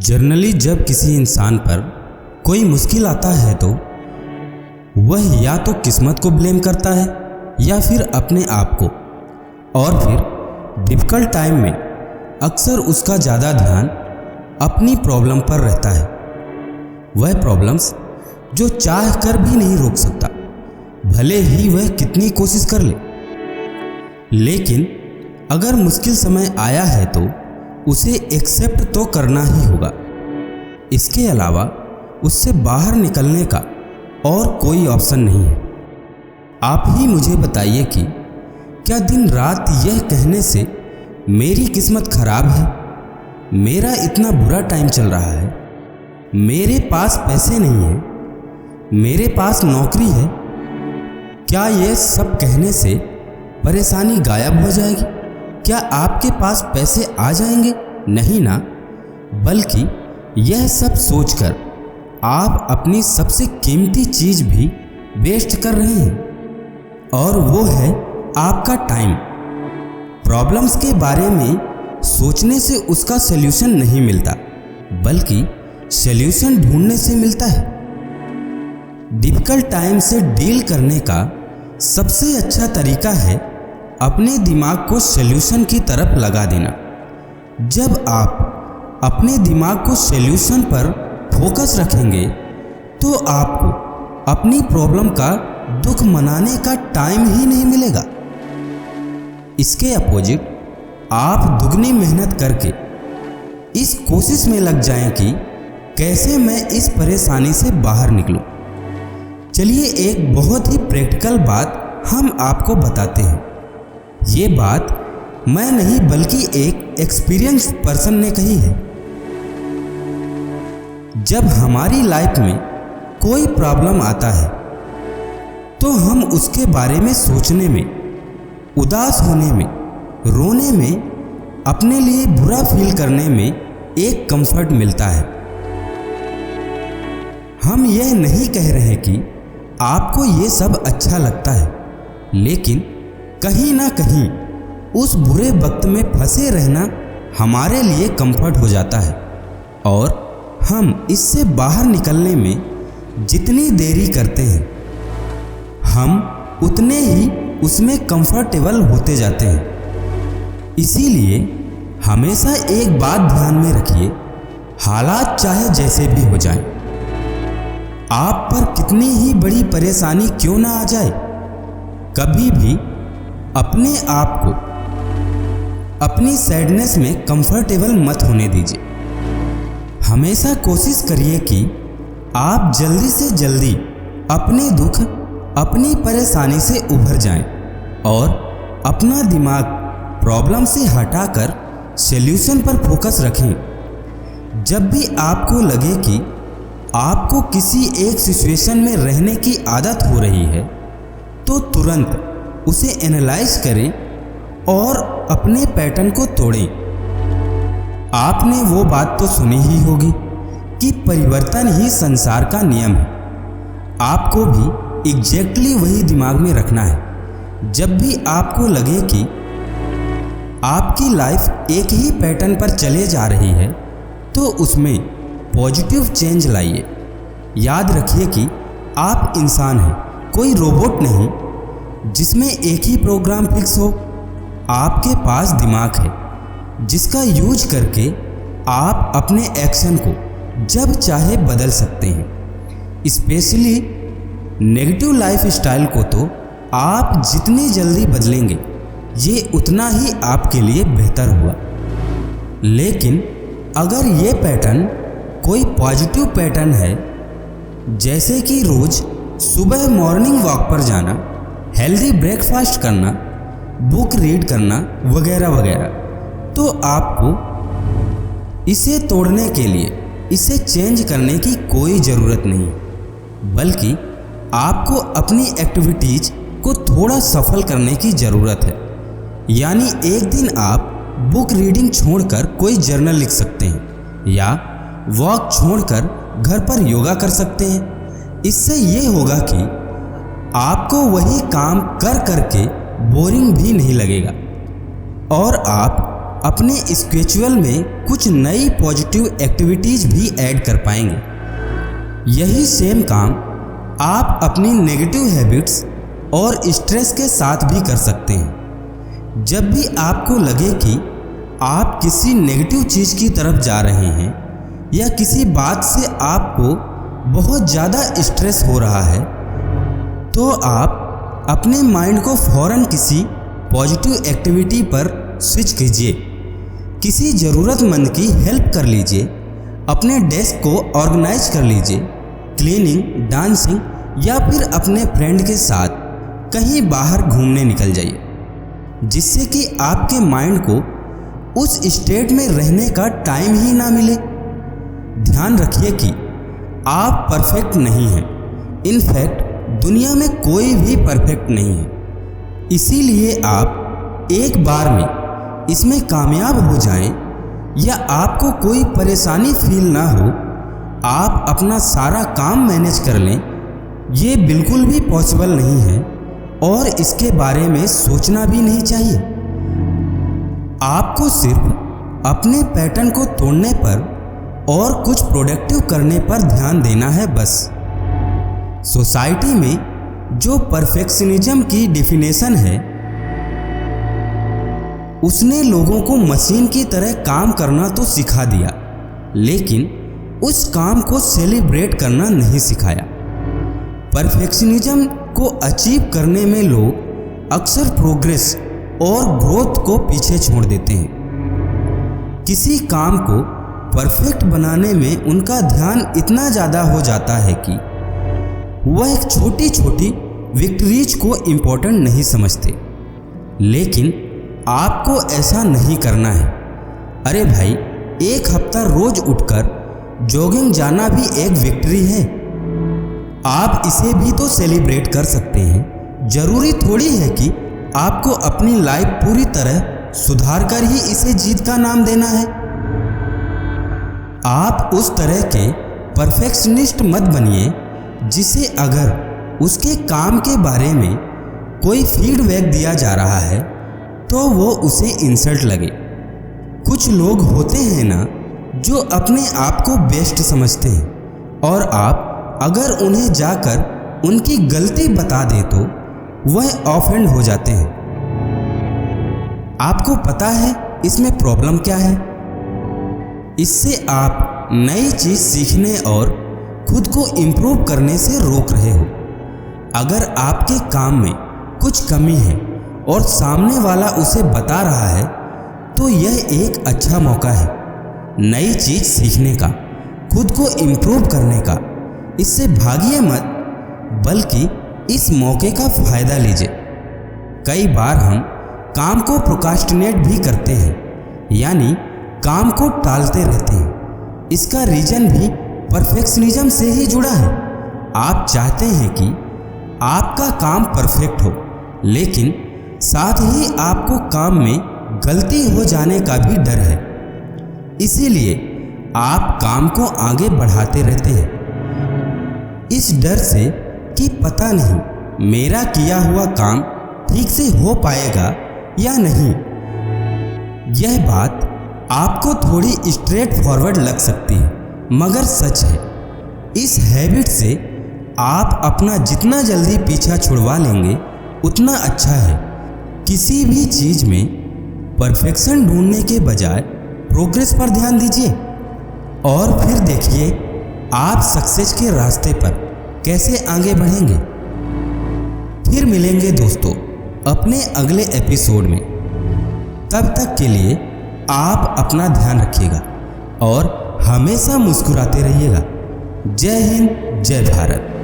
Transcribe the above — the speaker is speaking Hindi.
जनरली जब किसी इंसान पर कोई मुश्किल आता है तो वह या तो किस्मत को ब्लेम करता है या फिर अपने आप को, और फिर डिफ़िकल्ट टाइम में अक्सर उसका ज़्यादा ध्यान अपनी प्रॉब्लम पर रहता है। वह प्रॉब्लम्स जो चाह कर भी नहीं रोक सकता, भले ही वह कितनी कोशिश कर ले। लेकिन अगर मुश्किल समय आया है तो उसे एक्सेप्ट तो करना ही होगा। इसके अलावा उससे बाहर निकलने का और कोई ऑप्शन नहीं है। आप ही मुझे बताइए कि क्या दिन रात यह कहने से मेरी किस्मत खराब है, मेरा इतना बुरा टाइम चल रहा है, मेरे पास पैसे नहीं हैं, मेरे पास नौकरी है, क्या यह सब कहने से परेशानी गायब हो जाएगी? क्या आपके पास पैसे आ जाएंगे? नहीं ना, बल्कि यह सब सोचकर आप अपनी सबसे कीमती चीज़ भी वेस्ट कर रहे हैं, और वो है आपका टाइम। प्रॉब्लम्स के बारे में सोचने से उसका सल्यूशन नहीं मिलता, बल्कि सल्यूशन ढूंढने से मिलता है। डिफ़िकल्ट टाइम से डील करने का सबसे अच्छा तरीका है अपने दिमाग को सल्यूशन की तरफ लगा देना। जब आप अपने दिमाग को सल्यूशन पर फोकस रखेंगे तो आपको अपनी प्रॉब्लम का दुख मनाने का टाइम ही नहीं मिलेगा। इसके अपोजिट आप दुगनी मेहनत करके इस कोशिश में लग जाएं कि कैसे मैं इस परेशानी से बाहर निकलूं। चलिए एक बहुत ही प्रैक्टिकल बात हम आपको बताते हैं। ये बात मैं नहीं बल्कि एक एक्सपीरियंस्ड पर्सन ने कही है। जब हमारी लाइफ में कोई प्रॉब्लम आता है तो हम उसके बारे में सोचने में, उदास होने में, रोने में, अपने लिए बुरा फील करने में एक कंफर्ट मिलता है। हम यह नहीं कह रहे कि आपको ये सब अच्छा लगता है, लेकिन कहीं ना कहीं उस बुरे वक्त में फंसे रहना हमारे लिए कंफर्ट हो जाता है, और हम इससे बाहर निकलने में जितनी देरी करते हैं हम उतने ही उसमें कंफर्टेबल होते जाते हैं। इसीलिए हमेशा एक बात ध्यान में रखिए, हालात चाहे जैसे भी हो जाएं, आप पर कितनी ही बड़ी परेशानी क्यों ना आ जाए, कभी भी अपने आप को अपनी सैडनेस में कंफर्टेबल मत होने दीजिए। हमेशा कोशिश करिए कि आप जल्दी से जल्दी अपने दुख, अपनी परेशानी से उभर जाएं और अपना दिमाग प्रॉब्लम से हटाकर सॉल्यूशन पर फोकस रखें। जब भी आपको लगे कि आपको किसी एक सिचुएशन में रहने की आदत हो रही है तो तुरंत उसे एनालाइज करें और अपने पैटर्न को तोड़ें। आपने वो बात तो सुनी ही होगी कि परिवर्तन ही संसार का नियम है। आपको भी एग्जैक्टली वही दिमाग में रखना है। जब भी आपको लगे कि आपकी लाइफ एक ही पैटर्न पर चले जा रही है तो उसमें पॉजिटिव चेंज लाइए। याद रखिए कि आप इंसान हैं, कोई रोबोट नहीं जिसमें एक ही प्रोग्राम फिक्स हो। आपके पास दिमाग है जिसका यूज करके आप अपने एक्शन को जब चाहे बदल सकते हैं। स्पेशली नेगेटिव लाइफ स्टाइल को तो आप जितनी जल्दी बदलेंगे ये उतना ही आपके लिए बेहतर हुआ। लेकिन अगर ये पैटर्न कोई पॉजिटिव पैटर्न है, जैसे कि रोज़ सुबह मॉर्निंग वॉक पर जाना, हेल्दी ब्रेकफास्ट करना, बुक रीड करना वगैरह वगैरह, तो आपको इसे तोड़ने के लिए, इसे चेंज करने की कोई ज़रूरत नहीं, बल्कि आपको अपनी एक्टिविटीज़ को थोड़ा सफल करने की ज़रूरत है। यानी एक दिन आप बुक रीडिंग छोड़कर कोई जर्नल लिख सकते हैं या वॉक छोड़कर घर पर योगा कर सकते हैं। इससे ये होगा कि आपको वही काम कर करके बोरिंग भी नहीं लगेगा और आप अपने स्केड्यूल में कुछ नई पॉजिटिव एक्टिविटीज़ भी ऐड कर पाएंगे। यही सेम काम आप अपनी नेगेटिव हैबिट्स और स्ट्रेस के साथ भी कर सकते हैं। जब भी आपको लगे कि आप किसी नेगेटिव चीज़ की तरफ जा रहे हैं या किसी बात से आपको बहुत ज़्यादा स्ट्रेस हो रहा है, तो आप अपने माइंड को फ़ौरन किसी पॉजिटिव एक्टिविटी पर स्विच कीजिए। किसी ज़रूरतमंद की हेल्प कर लीजिए, अपने डेस्क को ऑर्गेनाइज कर लीजिए, क्लीनिंग, डांसिंग या फिर अपने फ्रेंड के साथ कहीं बाहर घूमने निकल जाइए, जिससे कि आपके माइंड को उस स्टेट में रहने का टाइम ही ना मिले। ध्यान रखिए कि आप परफेक्ट नहीं हैं। इनफैक्ट दुनिया में कोई भी परफेक्ट नहीं है। इसीलिए आप एक बार में इसमें कामयाब हो जाएं या आपको कोई परेशानी फील ना हो, आप अपना सारा काम मैनेज कर लें, ये बिल्कुल भी पॉसिबल नहीं है और इसके बारे में सोचना भी नहीं चाहिए। आपको सिर्फ अपने पैटर्न को तोड़ने पर और कुछ प्रोडक्टिव करने पर ध्यान देना है बस। सोसाइटी में जो परफेक्शनिज्म की डिफिनेशन है, उसने लोगों को मशीन की तरह काम करना तो सिखा दिया, लेकिन उस काम को सेलिब्रेट करना नहीं सिखाया। परफेक्शनिज्म को अचीव करने में लोग अक्सर प्रोग्रेस और ग्रोथ को पीछे छोड़ देते हैं। किसी काम को परफेक्ट बनाने में उनका ध्यान इतना ज़्यादा हो जाता है कि वह एक छोटी छोटी विक्ट्रीज को इम्पोर्टेंट नहीं समझते। लेकिन आपको ऐसा नहीं करना है। अरे भाई, एक हफ्ता रोज उठकर जॉगिंग जाना भी एक विक्ट्री है। आप इसे भी तो सेलिब्रेट कर सकते हैं। जरूरी थोड़ी है कि आपको अपनी लाइफ पूरी तरह सुधार कर ही इसे जीत का नाम देना है। आप उस तरह के परफेक्शनिस्ट मत बनिए जिसे अगर उसके काम के बारे में कोई फीडबैक दिया जा रहा है तो वो उसे इंसल्ट लगे। कुछ लोग होते हैं ना जो अपने आप को बेस्ट समझते हैं, और आप अगर उन्हें जाकर उनकी गलती बता दें तो वह ऑफेंड हो जाते हैं। आपको पता है इसमें प्रॉब्लम क्या है? इससे आप नई चीज़ सीखने और खुद को इम्प्रूव करने से रोक रहे हो। अगर आपके काम में कुछ कमी है और सामने वाला उसे बता रहा है तो यह एक अच्छा मौका है नई चीज़ सीखने का, खुद को इम्प्रूव करने का। इससे भागिए मत, बल्कि इस मौके का फ़ायदा लीजिए। कई बार हम काम को प्रोक्रास्टिनेट भी करते हैं, यानी काम को टालते रहते हैं। इसका रीज़न भी परफेक्शनिज्म से ही जुड़ा है। आप चाहते हैं कि आपका काम परफेक्ट हो, लेकिन साथ ही आपको काम में गलती हो जाने का भी डर है। इसीलिए आप काम को आगे बढ़ाते रहते हैं, इस डर से कि पता नहीं मेरा किया हुआ काम ठीक से हो पाएगा या नहीं। यह बात आपको थोड़ी स्ट्रेट फॉरवर्ड लग सकती है, मगर सच है। इस हैबिट से आप अपना जितना जल्दी पीछा छुड़वा लेंगे उतना अच्छा है। किसी भी चीज़ में परफेक्शन ढूंढने के बजाय प्रोग्रेस पर ध्यान दीजिए और फिर देखिए आप सक्सेस के रास्ते पर कैसे आगे बढ़ेंगे। फिर मिलेंगे दोस्तों अपने अगले एपिसोड में। तब तक के लिए आप अपना ध्यान रखिएगा और हमेशा मुस्कुराते रहिएगा। जय हिंद, जय भारत।